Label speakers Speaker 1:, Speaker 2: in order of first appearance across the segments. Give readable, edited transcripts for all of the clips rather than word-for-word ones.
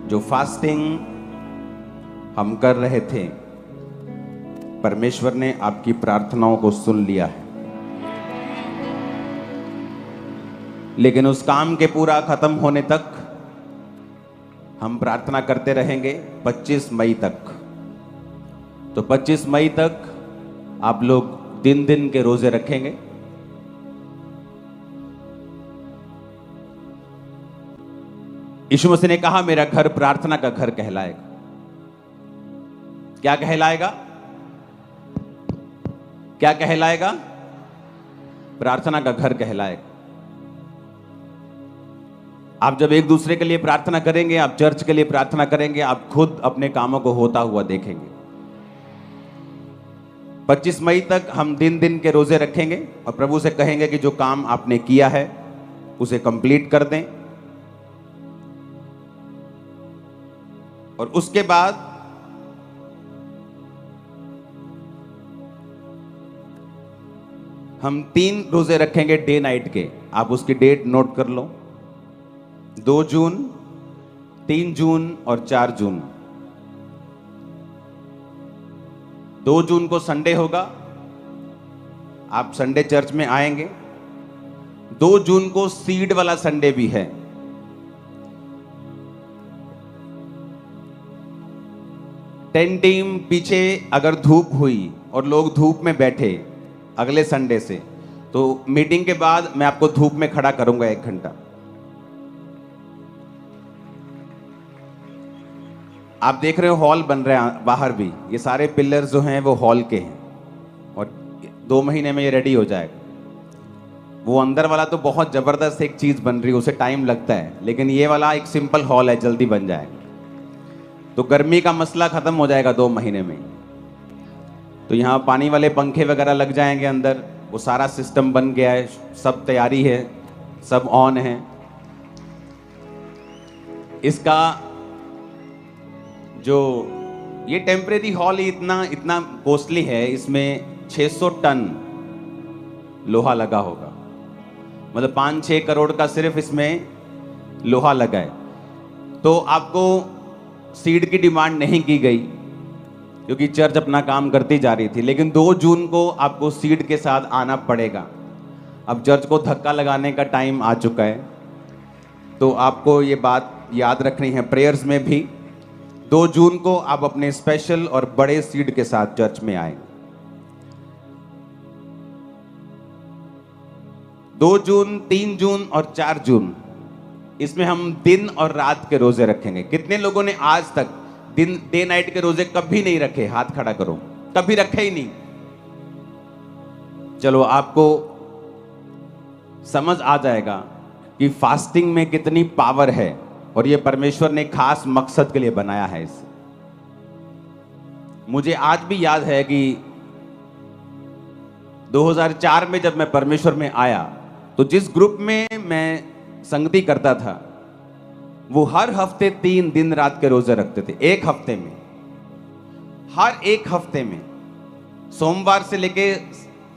Speaker 1: जो फास्टिंग हम कर रहे थे, परमेश्वर ने आपकी प्रार्थनाओं को सुन लिया है। लेकिन उस काम के पूरा खत्म होने तक हम प्रार्थना करते रहेंगे 25 मई तक। तो 25 मई तक आप लोग दिन दिन के रोजे रखेंगे। यीशु मसीह ने कहा मेरा घर प्रार्थना का घर कहलाएगा। क्या कहलाएगा? क्या कहलाएगा? प्रार्थना का घर कहलाएगा। आप जब एक दूसरे के लिए प्रार्थना करेंगे, आप चर्च के लिए प्रार्थना करेंगे, आप खुद अपने कामों को होता हुआ देखेंगे। 25 मई तक हम दिन दिन के रोजे रखेंगे और प्रभु से कहेंगे कि जो काम आपने किया है उसे कंप्लीट कर दें। और उसके बाद हम 3 रोजे रखेंगे डे नाइट के। आप उसकी डेट नोट कर लो, 2 जून, 3 जून और 4 जून। 2 जून को संडे होगा, आप संडे चर्च में आएंगे। 2 जून को सीड वाला संडे भी है। टेन टीम पीछे अगर धूप हुई और लोग धूप में बैठे अगले संडे से, तो मीटिंग के बाद मैं आपको धूप में खड़ा करूंगा 1 घंटा। आप देख रहे हो हॉल बन रहे हैं बाहर भी, ये सारे पिलर्स जो हैं वो हॉल के हैं और 2 महीने में ये रेडी हो जाएगा। वो अंदर वाला तो बहुत जबरदस्त एक चीज बन रही है, उसे टाइम लगता है, लेकिन ये वाला एक सिंपल हॉल है, जल्दी बन जाएगा। तो गर्मी का मसला खत्म हो जाएगा 2 महीने में। तो यहाँ पानी वाले पंखे वगैरह लग जाएंगे अंदर, वो सारा सिस्टम बन गया है, सब तैयारी है, सब ऑन है। इसका जो ये टेम्परेरी हॉल ही इतना कॉस्टली है, इसमें 600 टन लोहा लगा होगा, मतलब 5-6 करोड़ का सिर्फ इसमें लोहा लगा है। तो आपको सीड की डिमांड नहीं की गई क्योंकि चर्च अपना काम करती जा रही थी, लेकिन 2 जून को आपको सीड के साथ आना पड़ेगा। अब चर्च को धक्का लगाने का टाइम आ चुका है, तो आपको ये बात याद रखनी है प्रेयर्स में भी। 2 जून को आप अपने स्पेशल और बड़े सीड के साथ चर्च में आए। 2 जून, 3 जून और 4 जून, इसमें हम दिन और रात के रोजे रखेंगे। कितने लोगों ने आज तक दिन डे नाइट के रोजे कभी नहीं रखे? हाथ खड़ा करो। कभी रखे ही नहीं? चलो आपको समझ आ जाएगा कि फास्टिंग में कितनी पावर है और ये परमेश्वर ने खास मकसद के लिए बनाया है इसे। मुझे आज भी याद है कि 2004 में जब मैं परमेश्वर में आया, तो जिस ग्रुप में मैं संगति करता था वो हर हफ्ते 3 दिन रात के रोजे रखते थे। एक हफ्ते में, हर एक हफ्ते में, सोमवार से लेके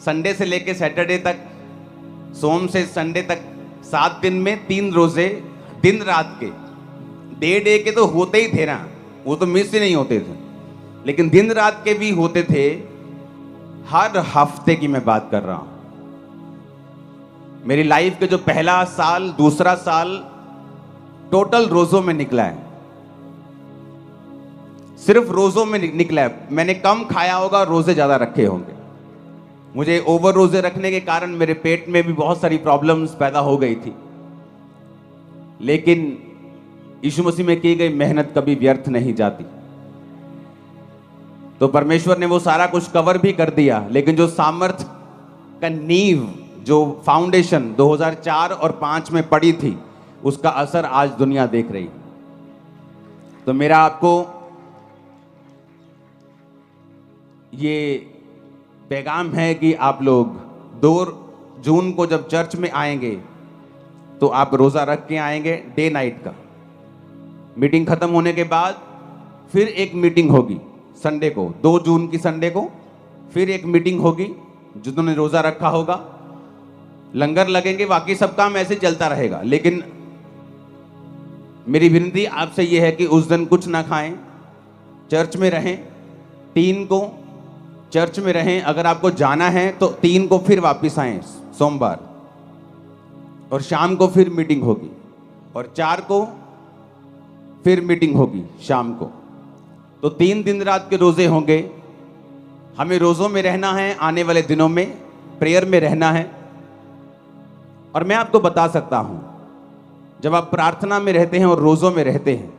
Speaker 1: संडे से लेके सैटरडे तक, सोम से संडे तक 7 दिन में 3 रोजे दिन रात के। डे के तो होते ही थे ना, वो तो मिस ही नहीं होते थे, लेकिन दिन रात के भी होते थे। हर हफ्ते की मैं बात कर रहा हूं। मेरी लाइफ के जो पहला साल, दूसरा साल टोटल रोजों में निकला है, सिर्फ रोजों में निकला है। मैंने कम खाया होगा, रोजे ज्यादा रखे होंगे। मुझे ओवर रोजे रखने के कारण मेरे पेट में भी बहुत सारी प्रॉब्लम्स पैदा हो गई थी, लेकिन यीशु मसीह में की गई मेहनत कभी व्यर्थ नहीं जाती। तो परमेश्वर ने वो सारा कुछ कवर भी कर दिया, लेकिन जो सामर्थ का नींव, जो फाउंडेशन 2004 और 5 में पड़ी थी, उसका असर आज दुनिया देख रही। तो मेरा आपको ये पैगाम है कि आप लोग 2 जून को जब चर्च में आएंगे तो आप रोजा रख के आएंगे डे नाइट का। मीटिंग खत्म होने के बाद फिर एक मीटिंग होगी संडे को, 2 जून की संडे को फिर एक मीटिंग होगी। जिन्होंने रोजा रखा होगा, लंगर लगेंगे, बाकी सब काम ऐसे चलता रहेगा। लेकिन मेरी विनती आपसे यह है कि उस दिन कुछ ना खाएं, चर्च में रहें, 3 को चर्च में रहें। अगर आपको जाना है तो 3 को फिर वापस आएं सोमवार, और शाम को फिर मीटिंग होगी, और 4 को फिर मीटिंग होगी शाम को। तो 3 दिन रात के रोजे होंगे। हमें रोजों में रहना है, आने वाले दिनों में प्रेयर में रहना है। और मैं आपको बता सकता हूं, जब आप प्रार्थना में रहते हैं और रोजों में रहते हैं,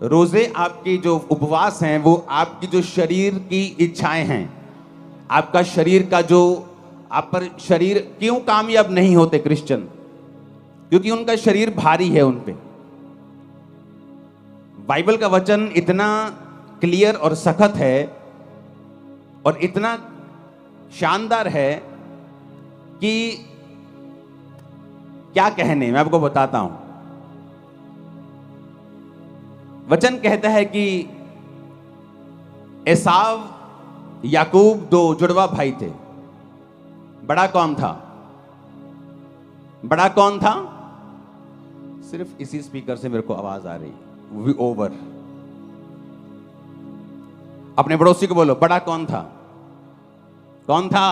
Speaker 1: रोजे आपकी जो उपवास हैं वो आपकी जो शरीर की इच्छाएं हैं, आपका शरीर का जो आप पर शरीर क्यों कामयाब नहीं होते क्रिश्चियन? क्योंकि उनका शरीर भारी है उन पे। बाइबल का वचन इतना क्लियर और सख्त है और इतना शानदार है कि क्या कहने, मैं आपको बताता हूं। वचन कहता है कि एसाव याकूब 2 जुड़वा भाई थे। बड़ा कौन था? बड़ा कौन था? सिर्फ इसी स्पीकर से मेरे को आवाज आ रही, वो भी ओवर। अपने पड़ोसी को बोलो, बड़ा कौन था? कौन था?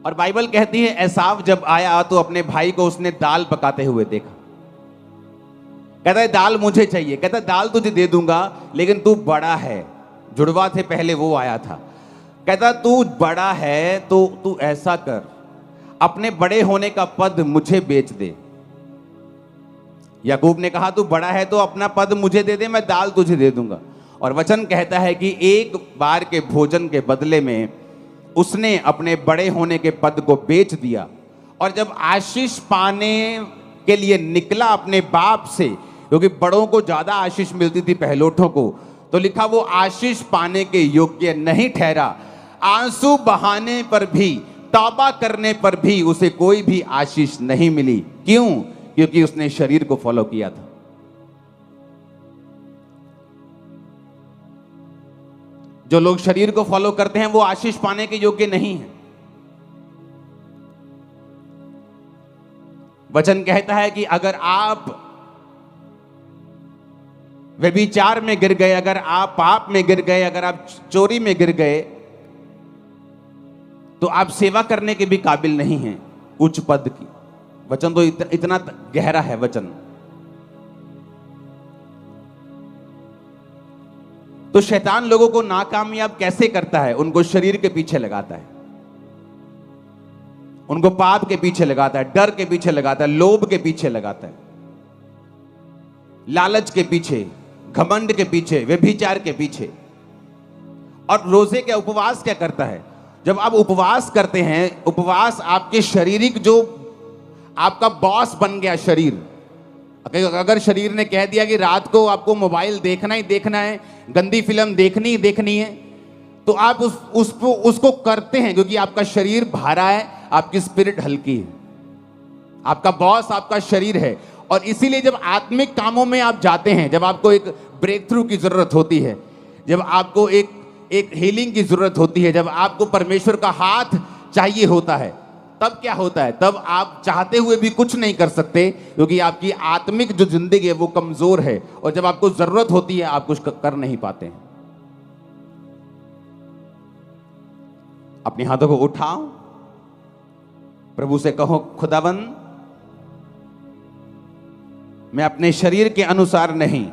Speaker 1: और बाइबल कहती है एसाव जब आया तो अपने भाई को उसने दाल पकाते हुए देखा। कहता है दाल मुझे चाहिए। कहता है दाल तुझे दे दूंगा, लेकिन तू बड़ा है। जुड़वा थे पहले, वो आया था। कहता तू बड़ा है तो तू ऐसा कर, अपने बड़े होने का पद मुझे बेच दे। याकूब ने कहा तू बड़ा है तो अपना पद मुझे दे दे, मैं दाल तुझे दे दूंगा। और वचन कहता है कि एक बार के भोजन के बदले में उसने अपने बड़े होने के पद को बेच दिया। और जब आशीष पाने के लिए निकला अपने बाप से, क्योंकि बड़ों को ज्यादा आशीष मिलती थी पहलोठों को, तो लिखा वो आशीष पाने के योग्य नहीं ठहरा। आंसू बहाने पर भी, तौबा करने पर भी उसे कोई भी आशीष नहीं मिली। क्यों? क्योंकि उसने शरीर को फॉलो किया था। जो लोग शरीर को फॉलो करते हैं वो आशीष पाने के योग्य नहीं है। वचन कहता है कि अगर आप व्यभिचार में गिर गए, अगर आप पाप में गिर गए, अगर आप चोरी में गिर गए, तो आप सेवा करने के भी काबिल नहीं हैं उच्च पद की। वचन तो इतना गहरा है वचन। तो शैतान लोगों को नाकामयाब कैसे करता है? उनको शरीर के पीछे लगाता है, उनको पाप के पीछे लगाता है, डर के पीछे लगाता है, लोभ के पीछे लगाता है, लालच के पीछे, घमंड के पीछे, व्यभिचार के पीछे। और रोजे के उपवास क्या करता है? जब आप उपवास करते हैं, उपवास आपके शारीरिक जो आपका बॉस बन गया शरीर। अगर शरीर ने कह दिया कि रात को आपको मोबाइल देखना ही देखना है, गंदी फिल्म देखनी ही देखनी है, तो आप उसको करते हैं, क्योंकि आपका शरीर भारा है, आपकी स्पिरिट हल्की है। आपका बॉस आपका शरीर है। और इसीलिए जब आत्मिक कामों में आप जाते हैं, जब आपको एक ब्रेक थ्रू की जरूरत होती है, जब आपको एक हीलिंग की जरूरत होती है, जब आपको परमेश्वर का हाथ चाहिए होता है, तब क्या होता है? तब आप चाहते हुए भी कुछ नहीं कर सकते, क्योंकि आपकी आत्मिक जो जिंदगी है वो कमजोर है। और जब आपको जरूरत होती है आप कुछ कर नहीं पाते हैं। अपने हाथों को उठाओ, प्रभु से कहो, खुदावंद मैं अपने शरीर के अनुसार नहीं,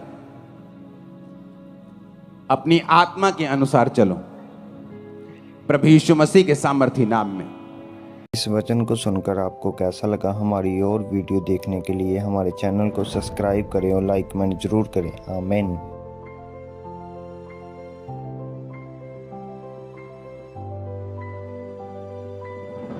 Speaker 1: अपनी आत्मा के अनुसार चलो, प्रभु यीशु मसीह के सामर्थी नाम में।
Speaker 2: इस वचन को सुनकर आपको कैसा लगा? हमारी और वीडियो देखने के लिए हमारे चैनल को सब्सक्राइब करें और लाइक कमेंट जरूर करें। आमीन।